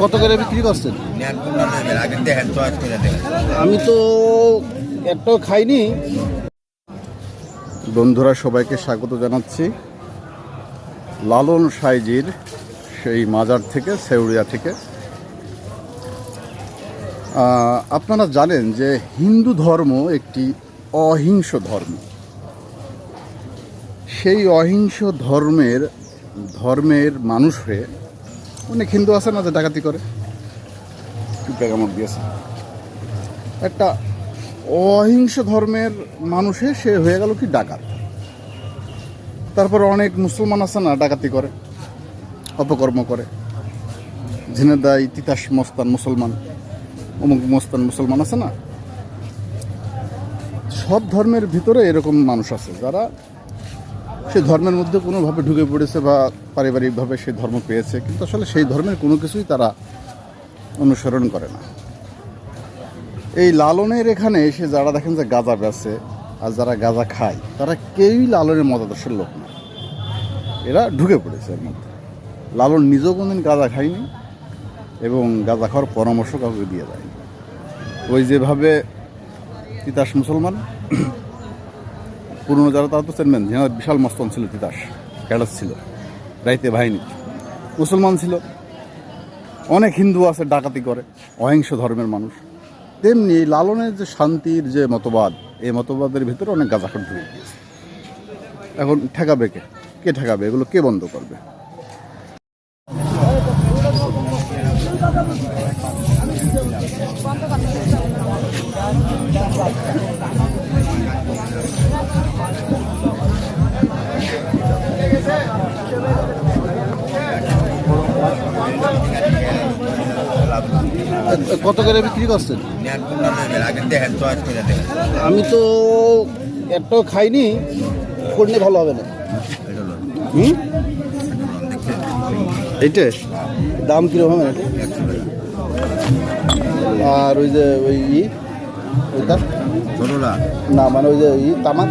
কত করে বিক্রি করছেন? আমি তো একটাও খাইনি। বন্ধুরা, সবাইকে স্বাগত জানাচ্ছি লালন সাইজির সেই মাজার থেকে, সেউরিয়া থেকে। আপনারা জানেন যে হিন্দু ধর্ম একটি অহিংস ধর্ম। সেই অহিংস ধর্মের মানুষ হয়ে অনেক হিন্দু আছে না যে ডাকাতি করে, কামড় দিয়েছে। একটা অহিংস ধর্মের মানুষে সে হয়ে গেল কি ডাকাত। তারপর অনেক মুসলমান আছে না ডাকাতি করে, অপকর্ম করে, ঝিনেদাই তিতাস মস্তান মুসলমান, অমুক মস্তান মুসলমান আছে না। সব ধর্মের ভিতরে এরকম মানুষ আছে যারা সেই ধর্মের মধ্যে কোনোভাবে ঢুকে পড়েছে বা পারিবারিকভাবে সেই ধর্ম পেয়েছে, কিন্তু আসলে সেই ধর্মের কোনো কিছুই তারা অনুসরণ করে না। এই লালনের এখানে এসে যারা দেখেন যে গাঁজা বেচে আর যারা গাঁজা খায়, তারা কেউই লালনের মতাদর্শের লোক না। এরা ঢুকে পড়েছে এর মধ্যে। লালন নিজেও কোনোদিন গাঁজা খায়নি এবং গাঁজা খাওয়ার পরামর্শ কাউকে দিয়ে যায়নি। ওই যেভাবে তিতাস মুসলমান পুরনো যারা, তারা তো চেনবেন, যেন বিশাল মস্তান ছিল, তিতাস ক্যাডাস ছিল, রাইতে বাহিনী মুসলমান ছিল। অনেক হিন্দু আছে ডাকাতি করে, অহিংস ধর্মের মানুষ। তেমনি লালনের যে শান্তির যে মতবাদ, এই মতবাদের ভিতরে অনেক গাঁজাখোর ঢুকে গিয়েছে। এখন ঠেকাবে কে ঠেকাবে? এগুলো কে বন্ধ করবে? কত করে বিক্রি করছেন? আমি তো একটাও খাইনি, করলে ভালো হবে না। এইটা দাম কিরকম? আর ওই যে ওইটা না, মানে ওই যে তামাক